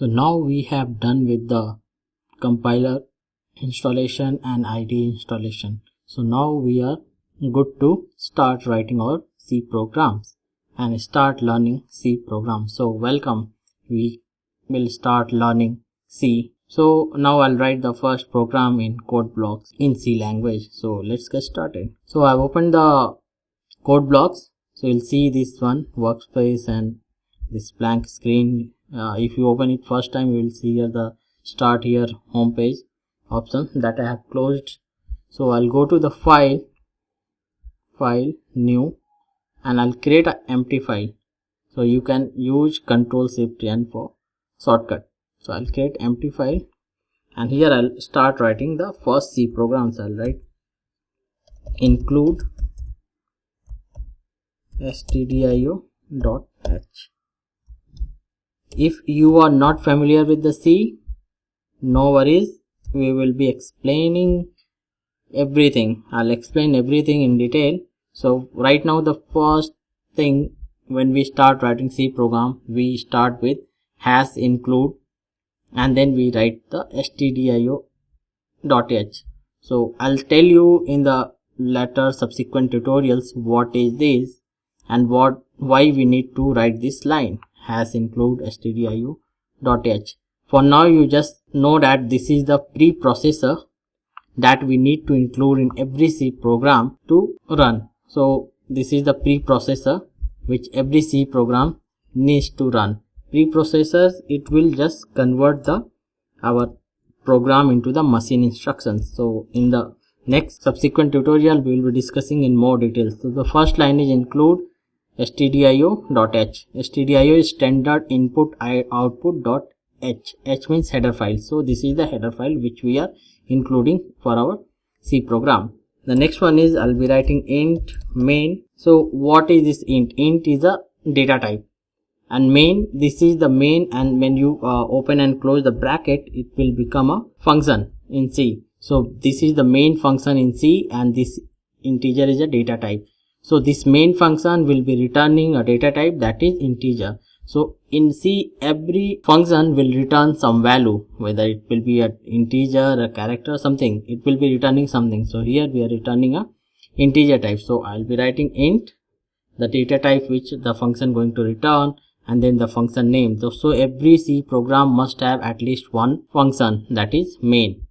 So now we have done with the compiler installation and IDE installation. So now we are good to start writing our C programs and start learning C programs. So welcome, we will start learning C. So now I'll write the first program in code blocks in C language. So let's get started. So I've opened the code blocks. So you'll see this one, workspace, and this blank screen. If you open it first time, you will see here the start here home page option that I have closed. So I'll go to the file, new, and I'll create an empty file. So you can use Ctrl+Shift+N for shortcut. So I'll create empty file, and here I'll start writing the first C programs. I'll write include stdio.h. If you are not familiar with the C, no worries, we will be explaining everything. I'll explain everything in detail. So right now the first thing, when we start writing C program, we start with #include and then we write the stdio.h. So I'll tell you in the later subsequent tutorials what is this and why we need to write this line #include stdio.h. For now you just know that this is the preprocessor that we need to include in every C program to run. So this is the preprocessor which every C program needs to run. Preprocessors, it will just convert our program into the machine instructions. So in the next subsequent tutorial we will be discussing in more details. So the first line is include stdio.h. stdio is standard input output.h. h means header file. So this is the header file which we are including for our C program. The next one is I'll be writing int main. So what is this int? Int is a data type, and main, this is the main, and when you open and close the bracket, it will become a function in C. So this is the main function in C, and this integer is a data type. So this main function will be returning a data type that is integer. So in C, every function will return some value, whether it will be an integer, a character, something. It will be returning something. So here we are returning a integer type. So I'll be writing int, the data type which the function going to return, and then the function name. So every C program must have at least one function, that is main.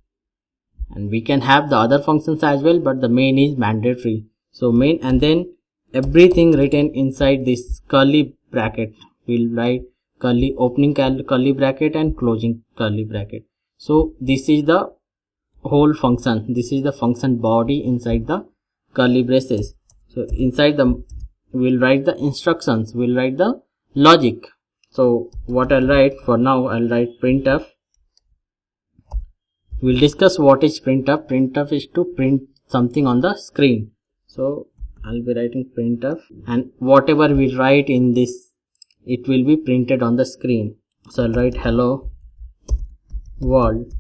And we can have the other functions as well, but the main is mandatory. So main, and then everything written inside this curly bracket. We'll write opening curly bracket and closing curly bracket. So this is the whole function. This is the function body inside the curly braces. So inside the, we'll write the instructions, we'll write the logic. So what I'll write for now, I'll write printf. We'll discuss what is printf. Printf is to print something on the screen. So I'll be writing printf, and whatever we write in this, it will be printed on the screen. So I'll write hello world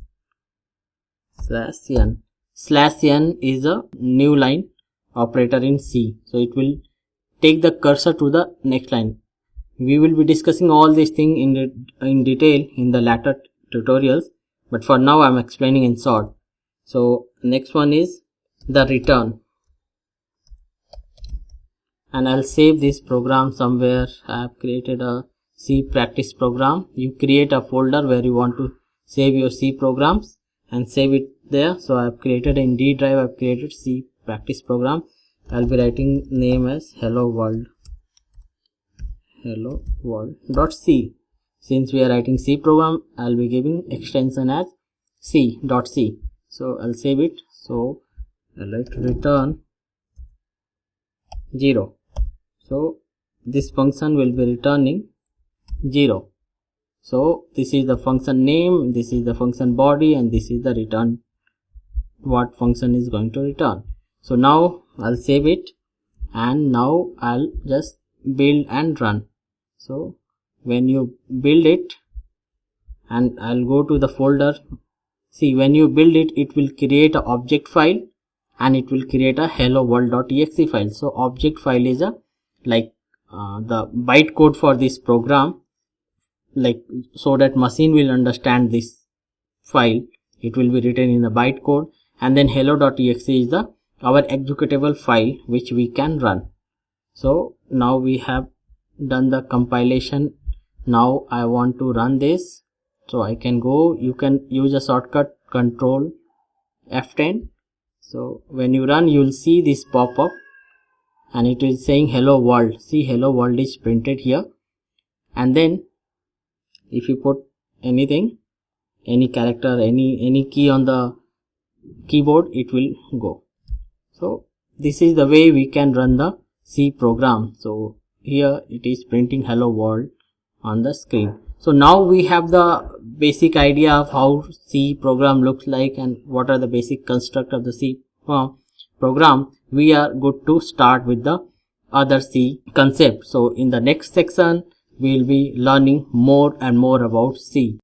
/n. /n is a new line operator in C. So it will take the cursor to the next line. We will be discussing all these things in detail in the later tutorials, but for now I'm explaining in short. So next one is the return, and I'll save this program somewhere. I have created a C practice program. You create a folder where you want to save your C programs and save it there. So I have created in D drive, I have created C practice program. I'll be writing name as hello world.c. Since we are writing C program, I'll be giving extension as c.c. So I'll save it. So I'll write return 0. So this function will be returning 0. So this is the function name, this is the function body, and this is the return, what function is going to return. So now I'll save it, and now I'll just build and run. So when you build it, and I'll go to the folder. See, when you build it, it will create an object file and it will create a hello world.exe file. So object file is a the bytecode for this program. like so that machine will understand this file. It will be written in the bytecode, and then hello.exe is the our executable file which we can run. So now we have done the compilation. Now I want to run this, so I can go, you can use a shortcut Control F10. So when you run, you will see this pop up and it is saying hello world. See, hello world is printed here, and then if you put anything, any character, any key on the keyboard, it will go. So this is the way we can run the C program. So here it is printing hello world on the screen. So now we have the basic idea of how C program looks like and what are the basic construct of the C program. We are good to start with the other C concept. So in the next section we will be learning more and more about C.